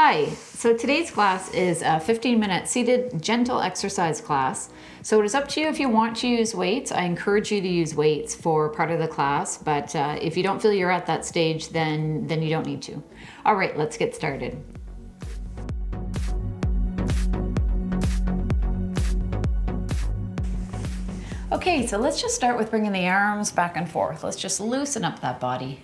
Hi, so today's class is a 15-minute seated gentle exercise class. So it is up to you if you want to use weights. I encourage you to use weights for part of the class, but if you don't feel you're at that stage, then you don't need to. All right, let's get started. Okay, so let's just start with bringing the arms back and forth. Let's just loosen up that body.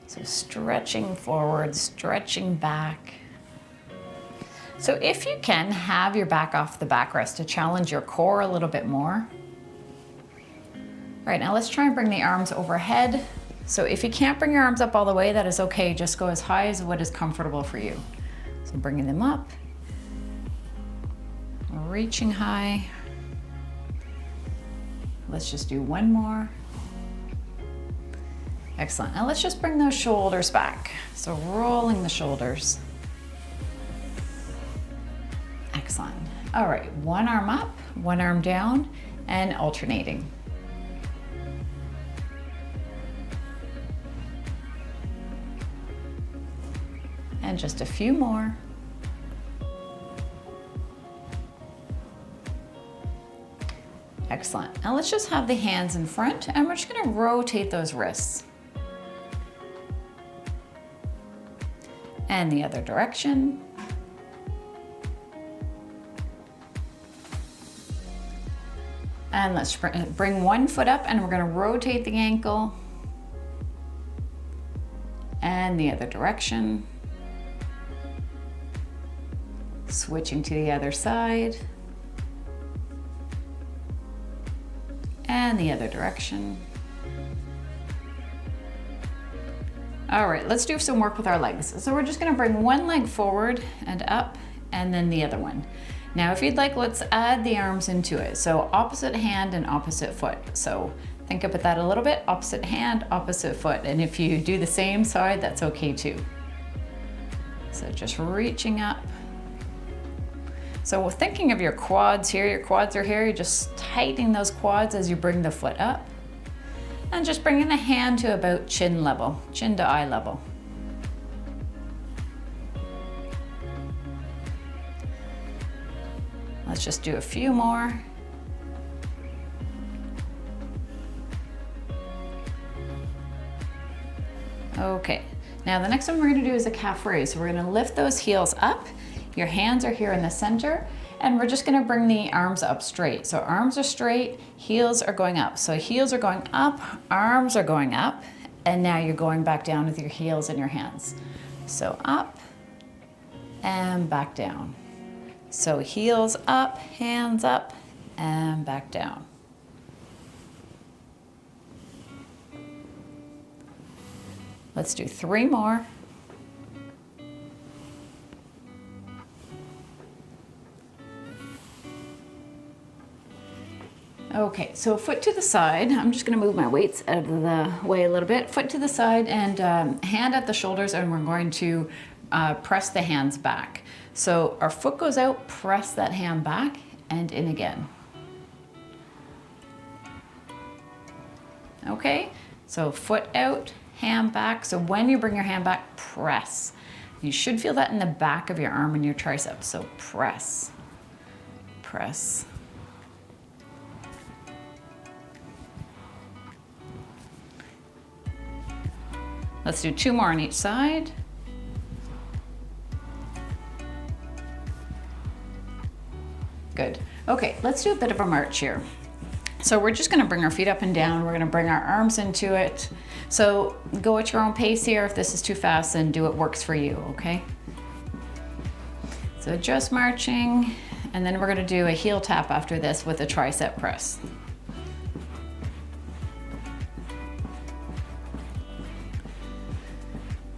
So stretching forward, stretching back. So if you can, have your back off the backrest to challenge your core a little bit more. All right, now let's try and bring the arms overhead. So if you can't bring your arms up all the way, that is okay. Just go as high as what is comfortable for you. So bringing them up, reaching high. Let's just do one more. Excellent. Now let's just bring those shoulders back. So rolling the shoulders. Excellent. All right, one arm up, one arm down, and alternating. And just a few more. Excellent. Now let's just have the hands in front, and we're just going to rotate those wrists. And the other direction. And let's bring one foot up, and we're going to rotate the ankle. And the other direction. Switching to the other side. And the other direction. All right, let's do some work with our legs. So we're just gonna bring one leg forward and up, and then the other one. Now, if you'd like, let's add the arms into it. So opposite hand and opposite foot. So think about that a little bit, opposite hand, opposite foot. And if you do the same side, that's okay too. So just reaching up. So we're thinking of your quads here. Your quads are here. You're just tightening those quads as you bring the foot up. And just bringing the hand to about chin level, chin to eye level. Let's just do a few more. Okay, now the next one we're gonna do is a calf raise. So we're gonna lift those heels up. Your hands are here in the center, and we're just gonna bring the arms up straight. So arms are straight, heels are going up. So heels are going up, arms are going up, and now you're going back down with your heels and your hands. So up and back down. So heels up, hands up, and back down. Let's do 3 more. Okay, so foot to the side. I'm just gonna move my weights out of the way a little bit. Foot to the side and hand at the shoulders, and we're going to press the hands back. So our foot goes out, press that hand back, and in again. Okay, so foot out, hand back. So when you bring your hand back, press. You should feel that in the back of your arm and your tricep. So press, press. Let's do 2 more on each side. Good. Okay, let's do a bit of a march here. So we're just gonna bring our feet up and down. We're gonna bring our arms into it. So go at your own pace here. If this is too fast, then do what works for you, okay? So just marching, and then we're gonna do a heel tap after this with a tricep press.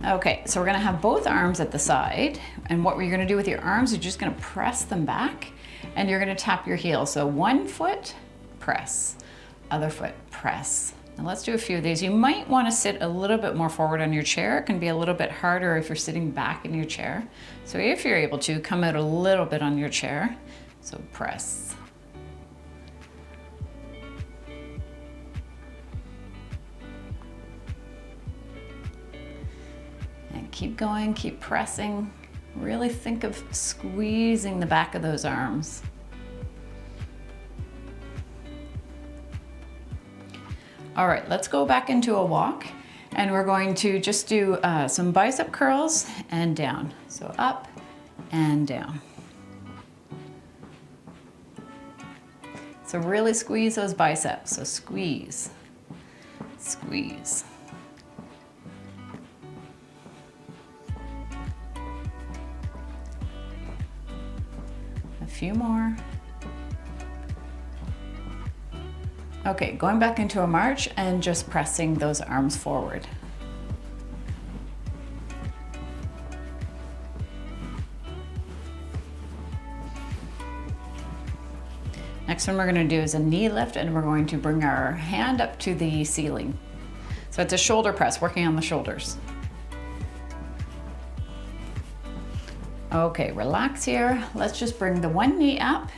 Okay, so we're gonna have both arms at the side, and what you're gonna do with your arms, you're just gonna press them back, and you're gonna tap your heels. So one foot, press, other foot, press. Now let's do a few of these. You might wanna sit a little bit more forward on your chair. It can be a little bit harder if you're sitting back in your chair. So if you're able to, come out a little bit on your chair. So press. Keep going, keep pressing. Really think of squeezing the back of those arms. All right, let's go back into a walk, and we're going to just do some bicep curls and down. So up and down. So really squeeze those biceps. So squeeze, squeeze. A few more. Okay, going back into a march and just pressing those arms forward. Next one we're going to do is a knee lift, and we're going to bring our hand up to the ceiling. So it's a shoulder press, working on the shoulders. Okay, relax here. Let's just bring the one knee up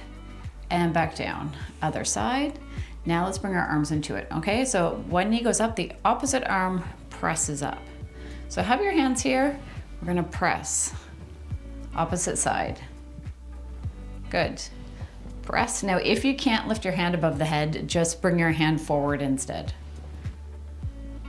and back down. Other side. Now let's bring our arms into it, okay? So one knee goes up, the opposite arm presses up. So have your hands here. We're gonna press. Opposite side. Good. Press. Now if you can't lift your hand above the head, just bring your hand forward instead.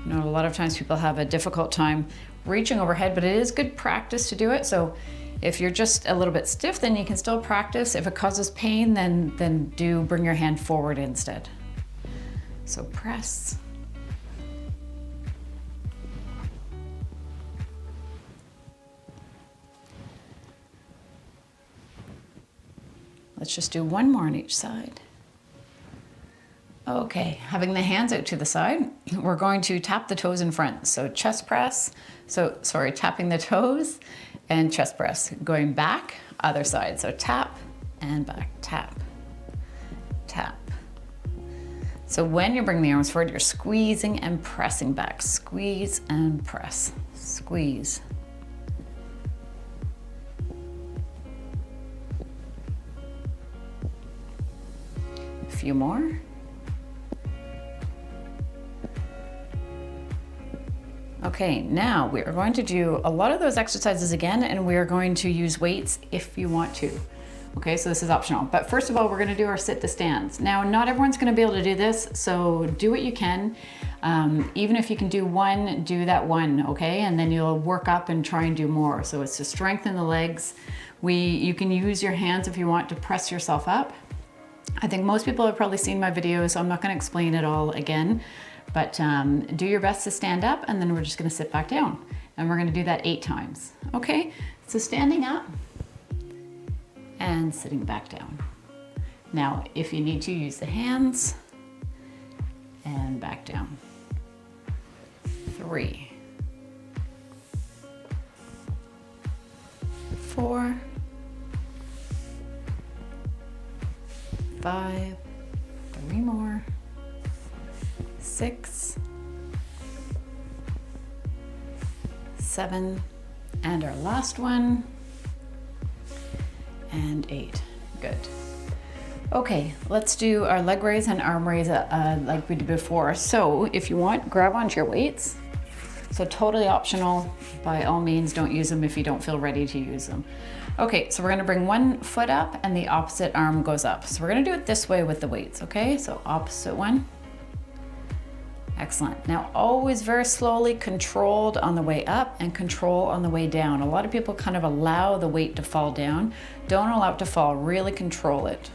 You know, a lot of times people have a difficult time reaching overhead, but it is good practice to do it. So if you're just a little bit stiff, then you can still practice. If it causes pain, then do bring your hand forward instead. So press. Let's just do one more on each side. Okay, having the hands out to the side, we're going to tap the toes in front. So chest press, tapping the toes and chest press. Going back, other side. So tap and back, tap, tap. So when you bring the arms forward, you're squeezing and pressing back. Squeeze and press, squeeze. A few more. Okay, now we are going to do a lot of those exercises again, and we are going to use weights if you want to. Okay, so this is optional. But first of all, we're gonna do our sit to stands. Now, not everyone's gonna be able to do this, so do what you can. Even if you can do one, do that one, okay? And then you'll work up and try and do more. So it's to strengthen the legs. You can use your hands if you want to press yourself up. I think most people have probably seen my videos, so I'm not gonna explain it all again. But do your best to stand up, and then we're just gonna sit back down. And we're gonna do that 8 times, okay? So standing up and sitting back down. Now, if you need to, use the hands and back down. 3, 4, 5, 3 more, 6, 7, and our last one, and 8. Good. Okay, let's do our leg raise and arm raise like we did before. So if you want, grab onto your weights. So totally optional. By all means, don't use them if you don't feel ready to use them. Okay, so we're gonna bring one foot up and the opposite arm goes up. So we're gonna do it this way with the weights, okay? So opposite one. Excellent. Now always very slowly, controlled on the way up and control on the way down. A lot of people kind of allow the weight to fall down. Don't allow it to fall, really control it.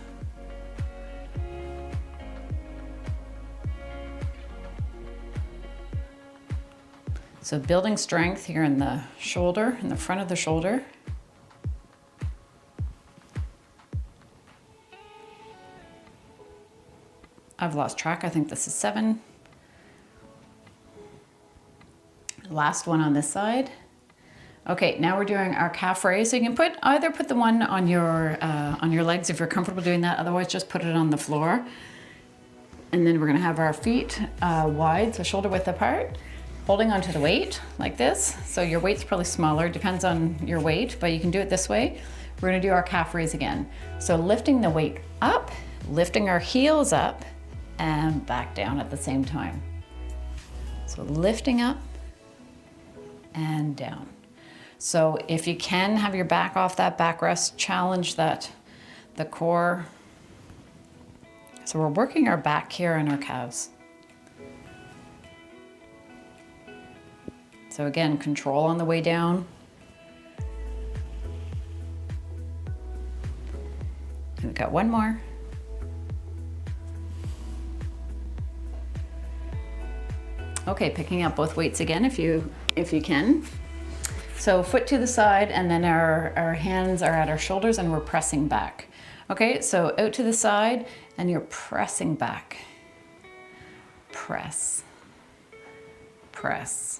So building strength here in the shoulder, in the front of the shoulder. I've lost track, I think this is 7. Last one on this side. Okay, now we're doing our calf raise. So you can either put the one on your legs if you're comfortable doing that. Otherwise, just put it on the floor. And then we're gonna have our feet wide, so shoulder width apart, holding onto the weight like this. So your weight's probably smaller, depends on your weight, but you can do it this way. We're gonna do our calf raise again. So lifting the weight up, lifting our heels up, and back down at the same time. So lifting up and down. So if you can have your back off that backrest, challenge the core. So we're working our back here and our calves. So again, control on the way down. And we've got one more. Okay, picking up both weights again if you can. So foot to the side, and then our hands are at our shoulders and we're pressing back. Okay, so out to the side and you're pressing back. Press, press.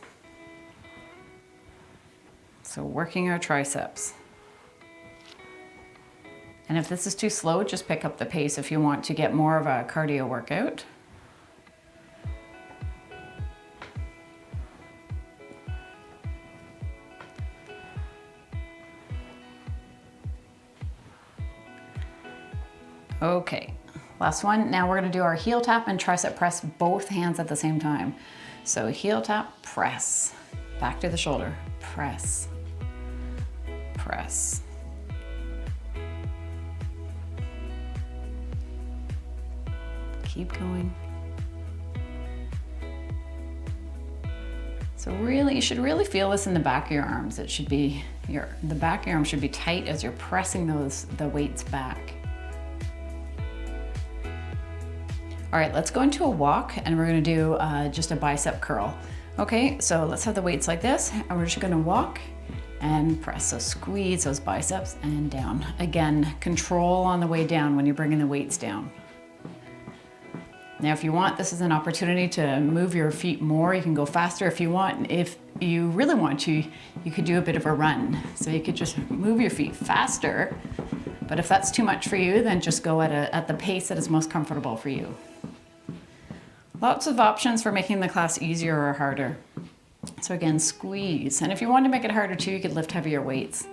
So working our triceps. And if this is too slow, just pick up the pace if you want to get more of a cardio workout. Okay, last one. Now we're gonna do our heel tap and tricep press, both hands at the same time. So heel tap, press, back to the shoulder, press, press. Keep going. So really, you should really feel this in the back of your arms. It should be, the back of your arm should be tight as you're pressing the weights back. All right, let's go into a walk and we're gonna do just a bicep curl. Okay, so let's have the weights like this and we're just gonna walk and press. So squeeze those biceps and down. Again, control on the way down when you're bringing the weights down. Now, if you want, this is an opportunity to move your feet more. You can go faster if you want. If you really want to, you could do a bit of a run. So you could just move your feet faster. But if that's too much for you, then just go at the pace that is most comfortable for you. Lots of options for making the class easier or harder. So again, squeeze. And if you want to make it harder too, you could lift heavier weights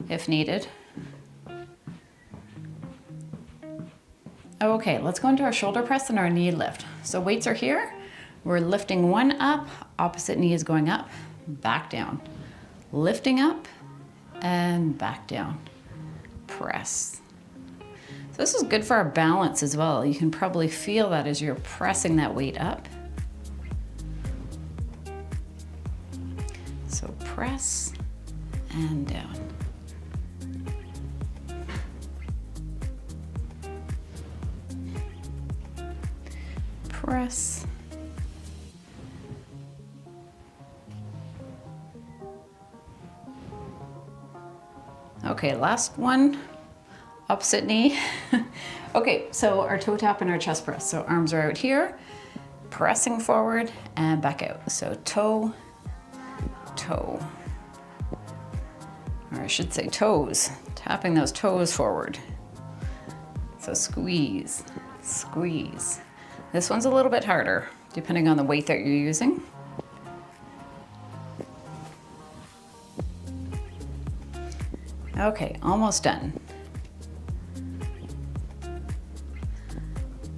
if needed. Okay, let's go into our shoulder press and our knee lift. So weights are here. We're lifting one up, opposite knee is going up, back down. Lifting up and back down. Press. So this is good for our balance as well. You can probably feel that as you're pressing that weight up. So press and down. Press. Okay, last one. Opposite knee. Okay, so our toe tap and our chest press. So arms are out here, pressing forward and back out. So toe, toe. Or I should say toes. Tapping those toes forward. So squeeze, squeeze. This one's a little bit harder, depending on the weight that you're using. Okay, almost done.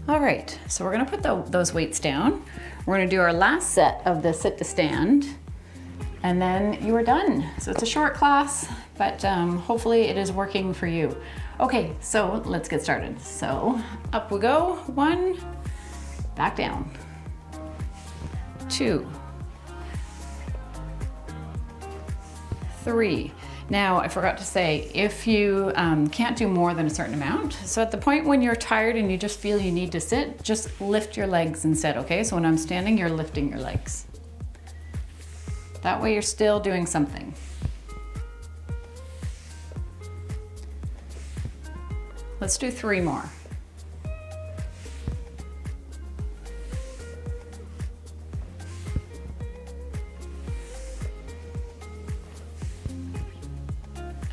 All right, so we're gonna put those weights down. We're gonna do our last set of the sit to stand, and then you are done. So it's a short class, but hopefully it is working for you. Okay, so let's get started. So up we go, 1, back down, 2, 3. Now, I forgot to say, if you can't do more than a certain amount, so at the point when you're tired and you just feel you need to sit, just lift your legs instead, okay? So when I'm standing, you're lifting your legs. That way you're still doing something. Let's do 3 more.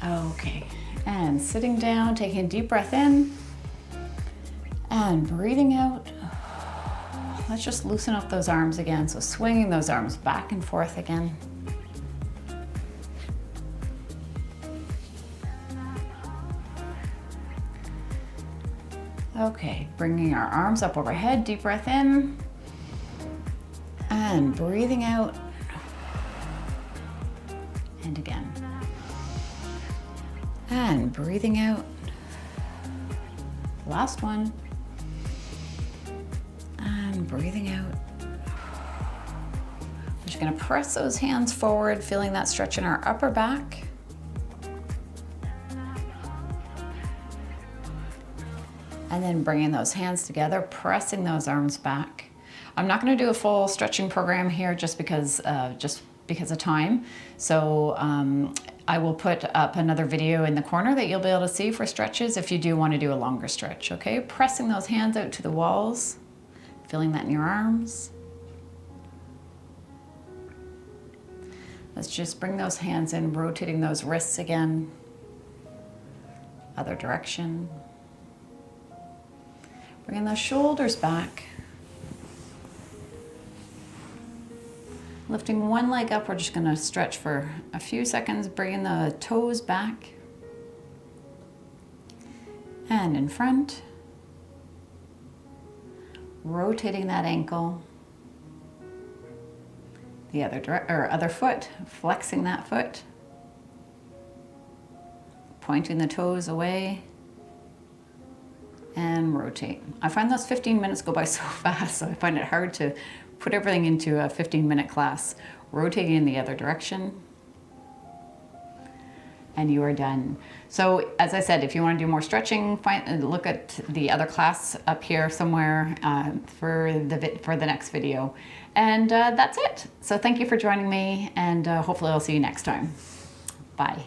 Okay, and sitting down, taking a deep breath in and breathing out. Let's just loosen up those arms again. So swinging those arms back and forth again. Okay, bringing our arms up overhead, deep breath in and breathing out. And again. And breathing out. Last one. And breathing out. We're just gonna press those hands forward, feeling that stretch in our upper back. And then bringing those hands together, pressing those arms back. I'm not gonna do a full stretching program here just because of time. So I will put up another video in the corner that you'll be able to see for stretches if you do want to do a longer stretch, okay? Pressing those hands out to the walls, feeling that in your arms. Let's just bring those hands in, rotating those wrists again. Other direction. Bringing those shoulders back. Lifting one leg up, we're just gonna stretch for a few seconds, bringing the toes back. And in front. Rotating that ankle. The other foot, flexing that foot. Pointing the toes away. And rotate. I find those 15 minutes go by so fast, so I find it hard to put everything into a 15-minute class. Rotating in the other direction. And you are done. So as I said, if you want to do more stretching, look at the other class up here somewhere for the next video. And that's it. So thank you for joining me, and hopefully I'll see you next time. Bye.